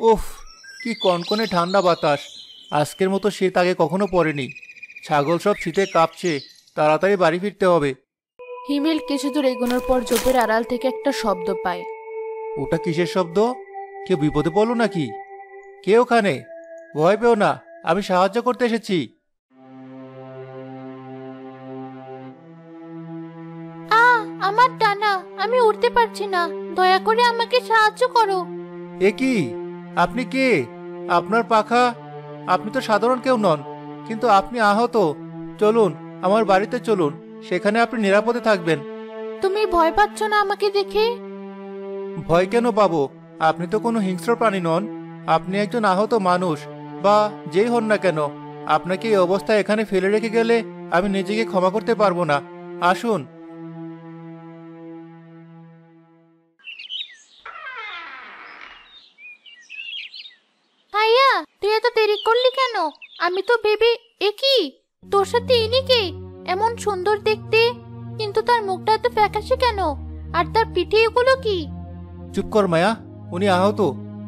উফ, কি কনকনে ঠান্ডা বাতাস! আজকের মতো শীত আগে কখনো পড়েনি। ছাগল সব শীতে কাঁপছে। তাড়াতাড়ি বাড়ি ফিরতে হবে। হিমেল কিছু দূর এগোনোর পর ঝোপের আড়াল থেকে একটা শব্দ পায়। ওটা কিসের শব্দ? কেউ বিপদে পড়লো নাকি? কে ওখানে? ভয় পেও না, আমি সাহায্য করতে এসেছি। আমার ডানা, আমি উঠতে পারছি না, দয়া করে আমাকে সাহায্য করো। এ কি? আপনি কে? আপনার পাখা? আপনি তো সাধারণ কেউ নন, কিন্তু আপনি আহত। চলুন, আমার বাড়িতে চলুন, সেখানে আপনি নিরাপদে থাকবেন। তুমি ভয় পাচ্ছ না আমাকে দেখে? ভয় কেন পাবো? আপনি তো কোনো হিংস্র প্রাণী নন। আপনি একজন আহত মানুষ, বা যেই হন না কেন। আপনাকে এই অবস্থায় এখানে ফেলে রেখে গেলে আমি নিজেকে ক্ষমা করতে পারবো না। আসুন। ভাইয়া, তুই এত দেরি করলি কেন? আমি তো ভেবে এ কি, তোর সাথে ইনি কে? এমন সুন্দর দেখতে, কিন্তু তার মুখটা এত ফ্যাকাশে কেন? আর তার পিঠে এগুলো কি? চুপ কর মায়া, উনি আহত,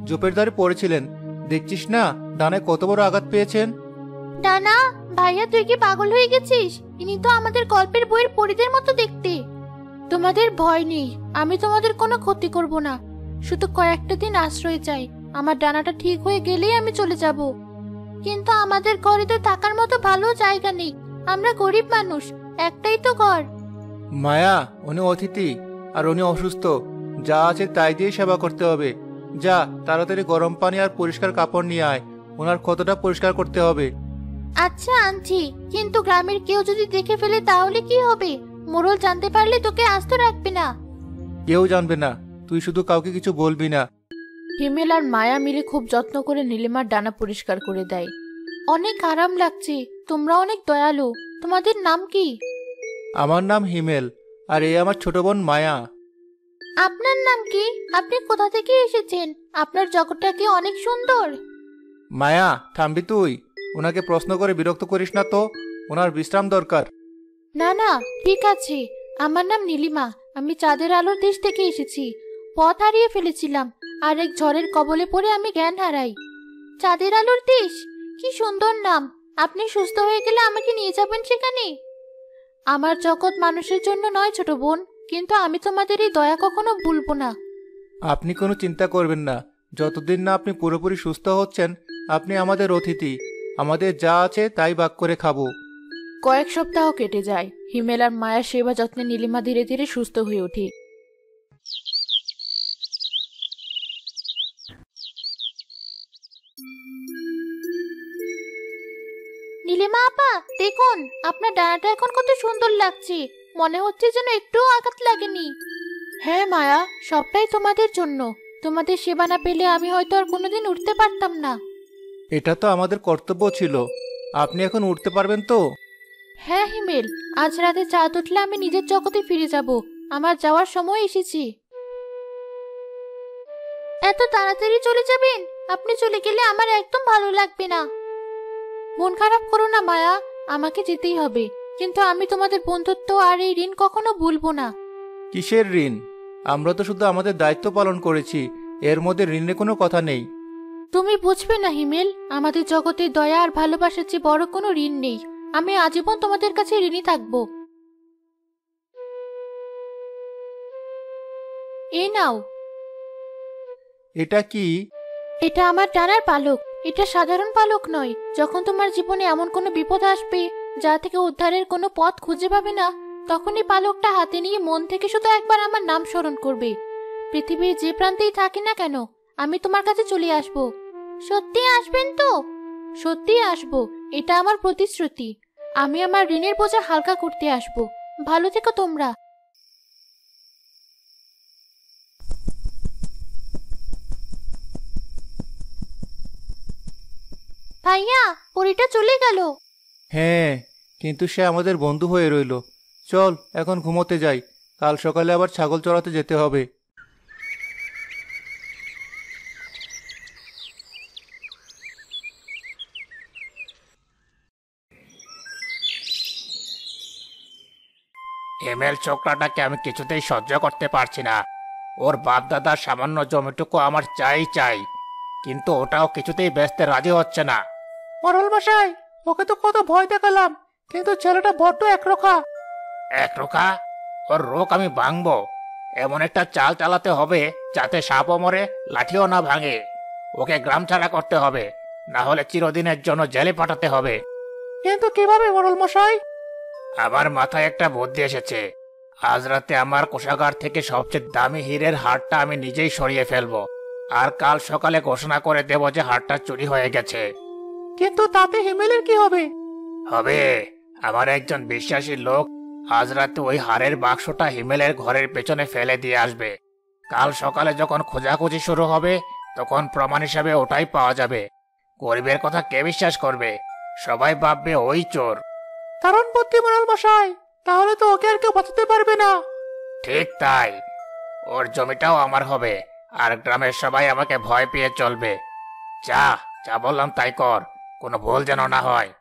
জোপের ধারে পড়েছিলেন। দেখছিস না ডানায় কত বড় আঘাত পেয়েছেন। ডানা? ভাইয়া, তুই কি পাগল হয়ে গেছিস? ইনি তো আমাদের গল্পের বইয়ের পরীদের মতো দেখতে। তোমাদের ভয় নেই, আমি তোমাদের কোনো ক্ষতি করব না। শুধু কয়েকটা দিন আশ্রয় চাই। আমার ডানাটা ঠিক হয়ে গেলেই আমি চলে যাব। কিন্তু আমাদের ঘরে তো থাকার মতো ভালো জায়গা নেই। আমরা গরিব মানুষ, একটাই তো ঘর। মায়া, উনি অতিথি, আর উনি অসুস্থ। যা আছে তাই দিয়ে সেবা করতে হবে। যা, তাড়াতাড়ি গরম পানি আর পরিষ্কার কাপড় নিয়ে আয়। ওনার ক্ষতটা পরিষ্কার করতে হবে। আচ্ছা, আনছি। কিন্তু গ্রামের কেউ যদি দেখে ফেলে তাহলে কি হবে? মোড়ল জানতে পারলে তোকে আস্ত রাখবে না। কেউ জানবে না, তুই শুধু কাউকে কিছু বলবি না। হিমেল আর মায়া মিলে খুব যত্ন করে নীলিমার ডানা পরিষ্কার করে দেয়। অনেক আরাম লাগছে। তোমরা অনেক দয়ালু। তোমাদের নাম কি? আমার নাম হিমেল, আর এই আমার ছোট বোন মায়া। আপনার নাম কি? আপনি কোথা থেকে এসেছেন? আপনার জগৎটা কি অনেক সুন্দর? মায়া, থামবি তুই? ওনাকে প্রশ্ন করে বিরক্ত করিস না তো, ওনার বিশ্রাম দরকার। না না, ঠিক আছে। আমার নাম নীলিমা। আমি চাঁদের আলোর দেশ থেকে এসেছি। পথ হারিয়ে ফেলেছিলাম, আর এক ঝড়ের কবলে পড়ে আমি জ্ঞান হারাই। চাঁদের আলোর দেশ? কি সুন্দর নাম! আপনি সুস্থ হয়ে গেলে আমাকে নিয়ে যাবেন সেখানে? আমার জগৎ মানুষের জন্য নয় ছোট বোন, কিন্তু আমি তোমাদের এই দয়া কখনো ভুলবো না। আপনি কোনো চিন্তা করবেন না। যতদিন না আপনি পুরোপুরি সুস্থ হচ্ছেন, আপনি আমাদের অতিথি। আমাদের যা আছে তাই ভাগ করে খাবো। কয়েক সপ্তাহ কেটে যায়। হিমেল আর মায়ের সেবা যত্নে নীলিমা ধীরে ধীরে সুস্থ হয়ে ওঠে। নীলিমা আপা, দেখুন, আপনার ডানাটা এখন কত সুন্দর লাগছে। মনে হচ্ছে যেন একটুও আঘাত লাগেনি। হ্যাঁ মায়া, সবটাই তোমাদের জন্য। তোমাদের সেবা না পেলে আমি হয়তো আর কোনোদিন উঠতে পারতাম না। এটা তো আমাদের কর্তব্য ছিল। আপনি এখন উঠতে পারবেন তো? হ্যাঁ হিমেল, আজ রাতে চাঁদ উঠলে আমি নিজের জগতে ফিরে যাব। আমার যাওয়ার সময় এসেছি। এত তাড়াতাড়ি চলে যাবেন? আপনি চলে গেলে আমার একদম ভালো লাগবে না। মন খারাপ করো না মায়া, আমাকে যেতেই হবে। কিন্তু আমি তোমাদের বন্ধুত্ব আর এই ঋণ কখনো ভুলবো না। কিসের ঋণ? আমরা তো শুধু আমাদের দায়িত্ব পালন করেছি, এর মধ্যে ঋণের কোনো কথা নেই। তুমি বুঝবে না হিমেল, আমাদের জগতে দয়া আর ভালোবাসার চেয়ে বড় কোনো ঋণ নেই। আমি আজীবন তোমাদের কাছে ঋণী থাকবো। এই নাও। এটা কি? এটা আমার ডানার পালক। এটা সাধারণ পালক নয়। যখন তোমার জীবনে এমন কোনো বিপদ আসবে যা থেকে উদ্ধারের কোনো পথ খুঁজে পাবে না, তখন এই পালকটা হাতে নিয়ে মন থেকে শুধু একবার আমার নাম স্মরণ করবে। পৃথিবীর যে প্রান্তেই থাকি না কেন, আমি তোমার কাছে চলে আসব। সত্যি আসবেন তো? সত্যি আসব, এটা আমার প্রতিশ্রুতি। আমি আমার ঋণের বোঝা হালকা করতে আসব। ভালো থেকো তোমরা। ভাইয়া, পরীটা চলে গেল। হ্যাঁ, কিন্তু সে আমাদের বন্ধু হয়ে রইল। চল এখন ঘুমোতে যাই, কাল সকালে আবার ছাগল চড়াতে যেতে হবে। এমএল ছোকরাটাকে আমি কিছুতেই সহ্য করতে পারছি না। ওর বাপ দাদার সামান্য জমিটুকু আমার চাই চাই। কিন্তু ওটাও কিছুতেই বেচতে রাজি হচ্ছে না। মোড়ল মশাই, ওকে তো কত ভয় দেখালাম, কিন্তু ছেলেটা বড্ড একরোখা। একরোখা? ওর রোগ আমি ভাঙবো। এমন একটা চাল চালাতে হবে যাতে সাপও মরে, লাঠিও না ভাঙে। ওকে গ্রাম ছাড়া করতে হবে, না হলে চিরদিনের জন্য জেলে পাঠাতে হবে। কিন্তু কিভাবে মোড়ল মশাই? আমার মাথায় একটা বুদ্ধি এসেছে। আজ রাতে আমার কোষাগার থেকে সবচেয়ে দামি হীরের হারটা আমি নিজেই সরিয়ে ফেলবো, আর কাল সকালে ঘোষণা করে দেব যে হারটা চুরি হয়ে গেছে। কিন্তু তাতে হিমেলের কি হবে? হবে। আমার একজন বিশ্বাসী লোক আজ রাতে ওই হারের বাক্সটা হিমেলের ঘরের পেছনে ফেলে দিয়ে আসবে। কাল সকালে যখন খোঁজাখুঁজি শুরু হবে, তখন প্রমাণ হিসাবে ওটাই পাওয়া যাবে। গরিবের কথা কে বিশ্বাস করবে? সবাই ভাববে ওই চোর। কারণ বুদ্ধি মোড়ল মশাই, তাহলে তো ওকে আর কেউ বাঁচাতে পারবে না। ঠিক তাই। ওর জমিটাও আমার হবে, আর গ্রামের সবাই আমাকে ভয় পেয়ে চলবে। যা যা বললাম তাই কর, কোনো ভুল যেন না হয়।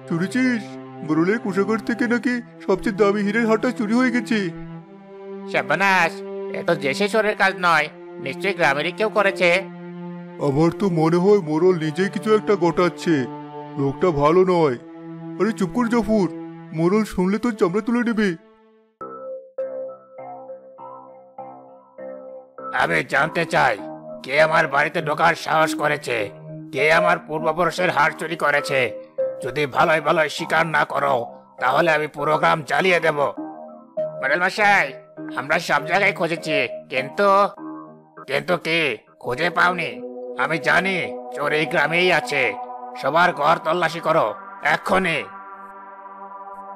শুনেছিস, মোড়লের কোষাগার থেকে নাকি সবচেয়ে দামি হীরের হারটা চুরি হয়ে গেছে। সর্বনাশ, এ তো যে শেষরের কাজ নয়, নিশ্চয়ই গ্রামেরই কেউ করেছে। আমার তো মনে হয় মোড়ল নিজেই কিছু একটা ঘটাচ্ছে। লোকটা ভালো নয়। আরে চুপ কর জাফর, মোড়ল শুনলে তোর চামড়া তুলে নেবে। আমি জানতে চাই, কে আমার বাড়িতে ঢোকার সাহস করেছে? কে আমার পূর্বপুরুষের হার চুরি করেছে? যদি ভালোই ভালোই স্বীকার না করো, তাহলে আমি পুরো গ্রাম জ্বালিয়ে দেব। মোড়ল মশাই, আমরা সব জায়গায় খুঁজেছি, কিন্তু কিন্তু কি খুঁজে পাওনি? আমি জানি চোর এই গ্রামেই আছে। সবার ঘর তল্লাশি করো এক্ষুনি।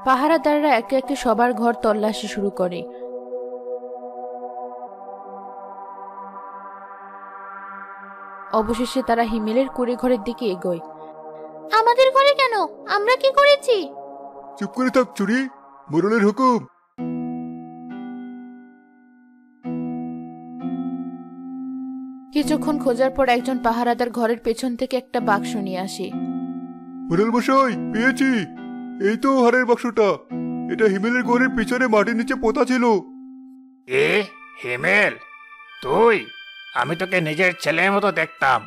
পাহারাদাররা একে একে সবার ঘর তল্লাশি শুরু করে। অবশেষে তারা হিমেলের কুঁড়ে ঘরের দিকে এগোয়। আমাদের ঘরে কেন? আমরা কি করেছি? চুপ করে থাক চুরি, মোড়লের হুকুম। কিছুক্ষণ খোঁজার পর একজন পাহারাদার ঘরের পেছন থেকে একটা বাক্স নিয়ে আসে। মোড়ল মশাই, পেয়েছি। এই তো হারের বাক্সটা। এটা হিমেলের ঘরের পিছনে মাটির নিচে পোতা ছিল। এ হিমেল, তুই? আমি তোকে নিজের ছেলের মতো দেখতাম,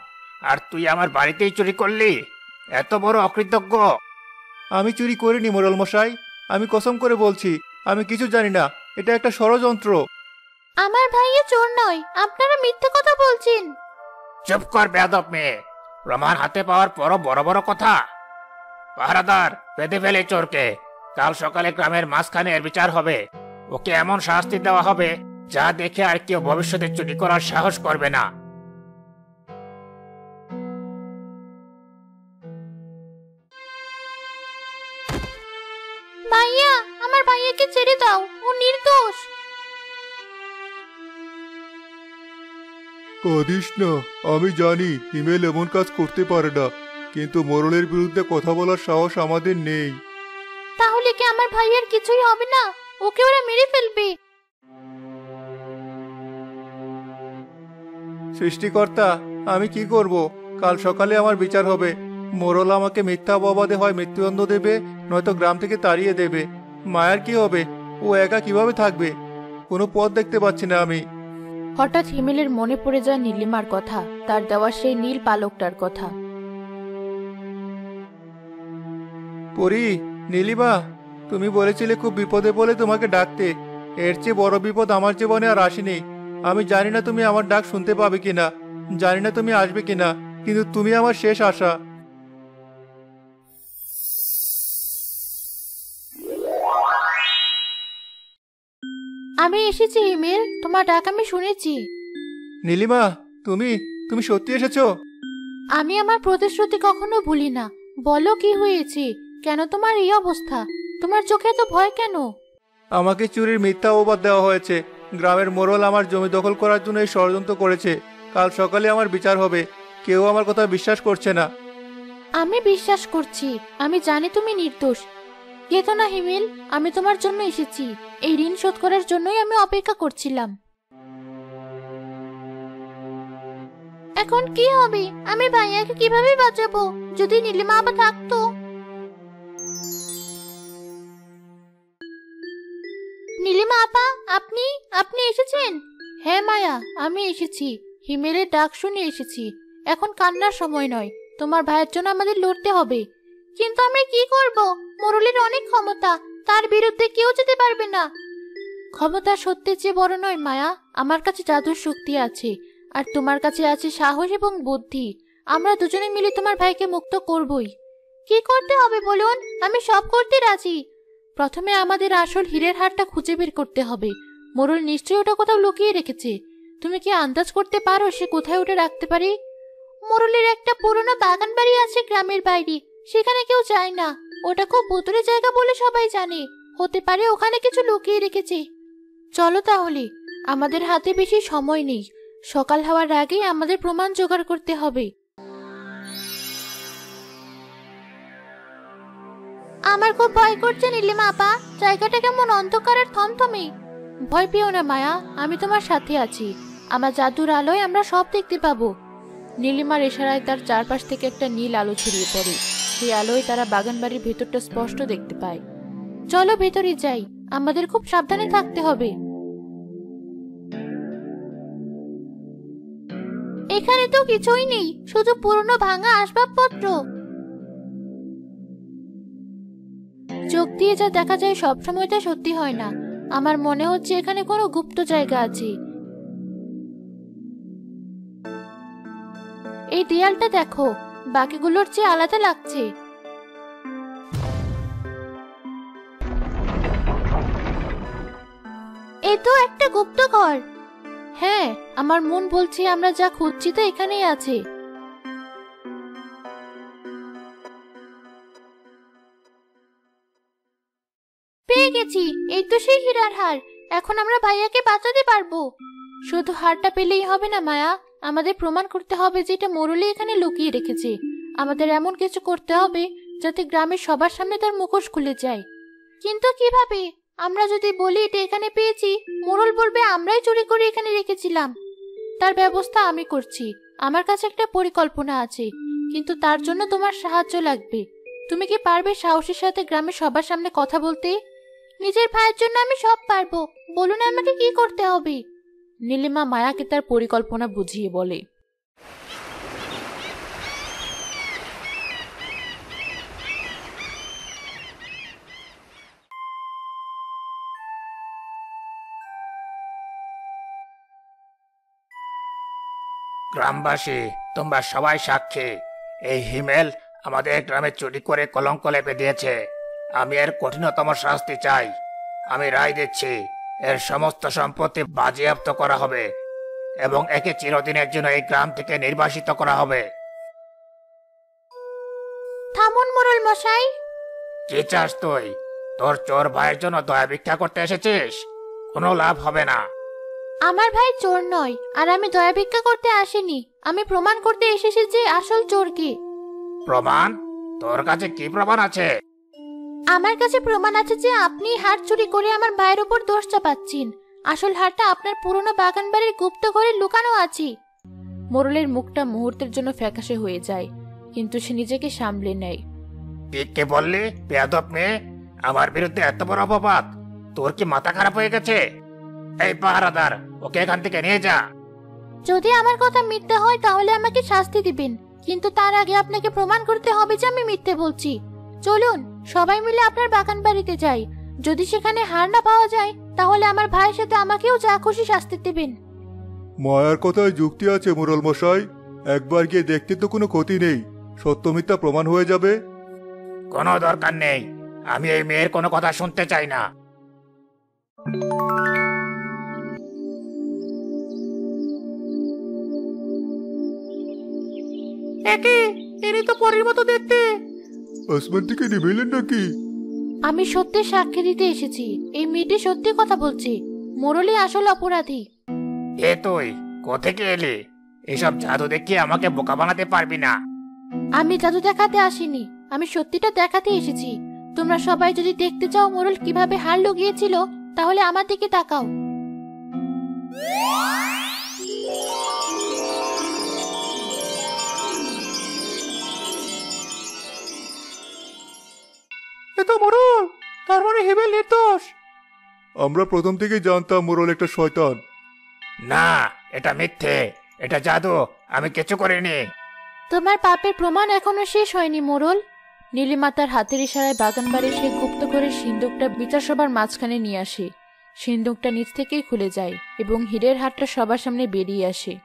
আর তুই আমার বাড়িতেই চুরি করলি? এত বড় অকৃতজ্ঞ! আমি চুরি করিনি মোড়ল মশাই, আমি কসম করে বলছি, আমি কিছু জানি না। এটা একটা ষড়যন্ত্র। আমার ভাইয়া চোর নয়, আপনারা মিথ্যে কথা বলছেন। চুপ কর বেয়াদব মেয়ে, প্রমাণ হাতে পাওয়ার পরও বড় বড় কথা। পাহারাদার, বেঁধে ফেলে চোরকে। কাল সকালে গ্রামের মাঝখানে এর বিচার হবে। ওকে এমন শাস্তি দেওয়া হবে যা দেখে আর কেউ ভবিষ্যতে চুরি করার সাহস করবে না। ভাইয়া, আমার ভাইয়াকে ছেড়ে দাও, ও নির্দোষ। কাঁদিস না, আমি জানি হিমেল এমন কাজ করতে পারে না, কিন্তু মোড়লের বিরুদ্ধে কথা বলার সাহস আমাদের নেই। তাহলে কি আমার ভাইয়ার কিছুই হবে না? ওকে ওরা মেরে ফেলবে। সৃষ্টিকর্তা, আমি কি করব? কাল সকালে আমার বিচার হবে। মোড়ল আমাকে মিথ্যা অপবাদে হয় মৃত্যুদণ্ড দেবে, নয়তো গ্রাম থেকে তাড়িয়ে দেবে। মায়ার কি হবে? ও একা কিভাবে থাকবে? কোনো পথ দেখতে পাচ্ছি না আমি। হঠাৎ হিমেলের মনে পড়ে যায় নীলিমার কথা, তার দেওয়া সেই নীল পালকটার কথা। পরি, নীলিমা, তুমি বলেছিলে খুব বিপদে বলে তোমাকে ডাকতে। এর চেয়ে বড় বিপদ আমার জীবনে আর আসেনি। আমি জানি না তুমি আমার ডাক শুনতে পাবে কিনা, জানি না তুমি আসবে কিনা, কিন্তু তুমি আমার শেষ আশা। আমি এসেছি হিমেল, তোমার ডাক আমি শুনেছি। নীলিমা, তুমি তুমি সত্যি এসেছো? আমি আমার প্রতিশ্রুতি কখনো ভুলি না। বলো কি হয়েছে? কেন তোমার এই অবস্থা? তোমার চোখে এত ভয় কেন? আমাকে চুরির মিথ্যা অপবাদ দেওয়া হয়েছে। গ্রামের মোড়ল আমার জমি দখল করার জন্য এই ষড়যন্ত্র করেছে। কাল সকালে আমার বিচার হবে। কেউ আমার কথা বিশ্বাস করছে না। আমি বিশ্বাস করছি, আমি জানি তুমি নির্দোষ। কেঁদো না হিমেল, আমি তোমার জন্য এসেছি। এই ঋণ শোধ করার জন্যই আমি অপেক্ষা করছিলাম। এখন কি হবে? আমি ভাইয়াকে কিভাবে বাঁচাবো? যদি নীলিমা আবার থাকতো। নীলিমা আপা, আপনি আপনি এসেছেন? হ্যাঁ মায়া, আমি এসেছি। হিমেলের ডাক শুনে এসেছি। এখন কান্নার সময় নয়, তোমার ভাইয়ের জন্য আমাদের লড়তে হবে। কিন্তু আমরা কি করব? মোরলের অনেক ক্ষমতা, তার বিরুদ্ধে কেউ যেতে পারবে না। ক্ষমতা সত্যের চেয়ে বড় নয় মায়া, আমার কাছে জাদুর শক্তি আছে, আর তোমার কাছে আছে সাহস এবং বুদ্ধি। আমরা দুজনে মিলে তোমার ভাইকে মুক্ত করবই। কি করতে হবে বলুন, আমি সব করতে রাজি। প্রথমে আমাদের আসল হীরের হারটা খুঁজে বের করতে হবে। মোরল নিশ্চয়ই ওটা কোথাও লুকিয়ে রেখেছে। তুমি কি আন্দাজ করতে পারো সে কোথায় ওটা রাখতে পারে? মোরলের একটা পুরনো বাগান বাড়ি আছে গ্রামের বাইরে, সেখানে কেউ যায় না। ওটা খুব ভুতুড়ে জায়গা বলে সবাই জানে। হতে পারে ওখানে কিছু লুকিয়ে রেখেছে। চলো তাহলে, আমাদের হাতে বেশি সময় নেই। সকাল হওয়ার আগেই আমাদের প্রমাণ জোগাড় করতে হবে। আমার খুব ভয় করছে নীলিমা আপা, জায়গাটা কেমন অন্ধকার আর থমথমে। ভয় পেও না মায়া, আমি তোমার সাথে আছি। আমার জাদুর আলোয় আমরা সব দেখতে পাবো। নীলিমার ইশারায় তার চারপাশ থেকে একটা নীল আলো ছড়িয়ে পড়ে। সেই আলোয় তারা বাগান বাড়ির ভেতরটা স্পষ্ট দেখতে পায়। চলো ভেতরে যাই, আমাদের খুব সাবধানে থাকতে হবে। এখানে তো কিছুই নেই, শুধু পুরনো ভাঙা আসবাবপত্র। চোখ দিয়ে যা দেখা যায় সবসময় তা সত্যি হয় না। আমার মনে হচ্ছে এখানে কোনো গুপ্ত জায়গা আছে। এই দেয়ালটা দেখো, বাকিগুলোর চেয়ে আলাদা লাগছে। এ তো একটা গুপ্ত ঘর। হ্যাঁ, আমার মন বলছে আমরা যা খুঁজছি তা এখানেই আছে। পেয়ে গেছি, এই তো সেই হীরার হার। এখন আমরা ভাইয়াকে বাঁচাতে পারবো। শুধু হারটা পেলেই হবে না মায়া, আমাদের প্রমাণ করতে হবে যে এটা মোরলি এখানে লুকিয়ে রেখেছে। আমাদের এমন কিছু করতে হবে যাতে গ্রামের সবার সামনে তার মুখোশ খুলে যায়। কিন্তু কিভাবে? আমরা যদি বলি এটা এখানে পেয়েছি, মোরল বলবে আমরাই চুরি করে এখানে রেখেছিলাম। তার ব্যবস্থা আমি করছি। আমার কাছে একটা পরিকল্পনা আছে, কিন্তু তার জন্য তোমার সাহায্য লাগবে। তুমি কি পারবে সাহসের সাথে গ্রামের সবার সামনে কথা বলতে? নিজের ভাইয়ের জন্য আমি সব পারবো, বলুন আমাকে কি করতে হবে? নীলিমা মায়াকে তার পরিকল্পনা বুঝিয়ে বলে। গ্রামবাসী, তোমরা সবাই সাক্ষী। এই হিমেল আমাদের গ্রামে চুরি করে কলঙ্ক লেপে দিয়েছে। আমি এর কঠিনতম শাস্তি চাই। আমি রায় দিচ্ছি, এর সমস্ত সম্পত্তি বাজেয়াপ্ত করা হবে এবং একে চিরদিনের জন্য এই গ্রাম থেকে নির্বাসিত করা হবে। থামুন মোরল মশাই। কি চাস তুই? তোর চোর ভাইয়ের জন্য দয়া ভিক্ষা করতে এসেছিস? কোনো লাভ হবে না। আমার ভাই চোর নয়, আর আমি দয়া ভিক্ষা করতে আসিনি। আমি প্রমাণ করতে এসেছি যে আসল চোর কে। প্রমাণ? তোর কাছে কি প্রমাণ আছে? আমার কাছে প্রমাণ আছে যে আপনি হার চুরি করে আমার ভাইয়ের উপর দোষ চাপাচ্ছেন। আসল হারটা আপনার পুরনো বাগান বাড়ির গুপ্ত ঘরে লুকানো আছে। মোরলের মুখটা মুহূর্তের জন্য ফ্যাকাশে হয়ে যায়, কিন্তু সে নিজেকে সামলে নেয়। কে বললি বেয়াদব মেয়ে? আমার বিরুদ্ধে এত বড় অপবাদ! তোর কি মাথা খারাপ হয়ে গেছে? এই পাহারাদার, ওকে এখান থেকে নিয়ে যা। যদি আমার কথা মিথ্যা হয় তাহলে আমাকে শাস্তি দিবেন, কিন্তু তার আগে আপনাকে প্রমাণ করতে হবে যে আমি মিথ্যে বলছি। চলুন সবাই মিলে আপনার বাগান বাড়িতে যাই। যদি সেখানে হার না পাওয়া যায় তাহলে আমার ভাইয়ের সাথে আমাকেও যা খুশি শাস্তি দিবেন। মায়ার কথায় যুক্তি আছে মুরল মশাই। একবার গিয়ে দেখতে তো কোনো ক্ষতি নেই, সত্য মিথ্যা প্রমাণ হয়ে যাবে। কোনো দরকার নেই, আমি এই মেয়ের কোনো কথা শুনতে চাই না। একে এর তো পরের মতো দেখতে। আসমান থেকে নেমে এলেন নাকি? আমি সত্যি সাক্ষী দিতে এসেছি। এই মেয়েটি সত্যি কথা বলছে। মোরলি আসল অপরাধী। এ তুই কোথেকে এলি? এসব জাদু দেখিয়ে আমাকে বোকা বানাতে পারবি না। আমি জাদু দেখাতে আসিনি, আমি সত্যিটা দেখাতে এসেছি। তোমরা সবাই যদি দেখতে চাও মোরল কিভাবে হার লুকিয়েছিল, তাহলে আমার দিকে তাকাও। এ তো মোরল, তার মানে হিমেল নির্দোষ। আমরা প্রথম থেকেই জানতাম মোরল একটা শয়তান। না, এটা মিথ্যে, এটা জাদু, আমি কিছু করিনি। তোমার পাপের প্রমাণ এখনো শেষ হয়নি মোড়ল। নীলিমা তার হাতের ইশারায় বাগানবাড়ি সে গুপ্ত করে সিন্দুকটা বিচার সবার মাঝখানে নিয়ে আসে। সিন্দুকটা নিচ থেকেই খুলে যায় এবং হীরের হাটটা সবার সামনে বেরিয়ে আসে।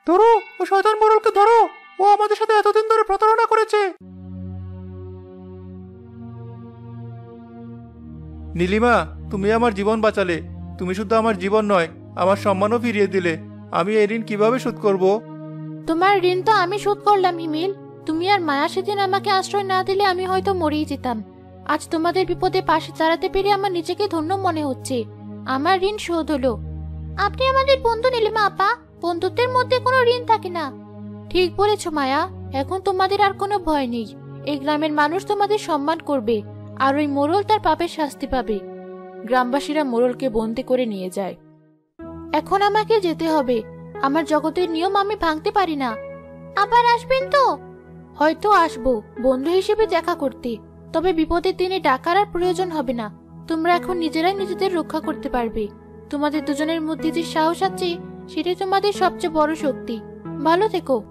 ধরো, ও শয়তান মোরলকে ধরো, ও আমাদের সাথে এতদিন ধরে প্রতারণা করেছে। নীলিমা, তুমি আমার জীবন বাঁচালে। তুমি শুধু আমার জীবন নয়, আমার সম্মানও ফিরিয়ে দিলে। আমি এই ঋণ কিভাবে শোধ করব? তোমার ঋণ তো আমি শোধ করলাম হিমেল। তুমি আর মায়া সেদিন আমাকে আশ্রয় না দিলে আমি হয়তো মরেই যেতাম। আজ তোমাদের বিপদে পাশে দাঁড়াতে পেরে আমার নিজেকে ধন্য মনে হচ্ছে। আমার ঋণ শোধ হলো। আপনি আমাদের বন্ধু নীলিমা আপা, বন্ধুত্বের মধ্যে কোনো ঋণ থাকে না। ঠিক বলেছ মায়া, এখন তোমাদের আর কোনো ভয় নেই। এই গ্রামের মানুষ তোমাদের সম্মান করবে, আর ওই মোড়ল তার পাপের শাস্তি পাবে। গ্রামবাসীরা মোড়লকে বন্দি করে নিয়ে যায়। এখন আমাকে যেতে হবে। আমার জগতের নিয়ম আমি ভাঙতে পারি না। আবার আসবেন তো? হয়তো আসবো, বন্ধু হিসেবে দেখা করতে। তবে বিপদের দিনে ডাকার আর প্রয়োজন হবে না। তোমরা এখন নিজেরাই নিজেদের রক্ষা করতে পারবে। তোমাদের দুজনের মধ্যে যে সাহস আছে, সেটাই তোমাদের সবচেয়ে বড় শক্তি। ভালো থেকো।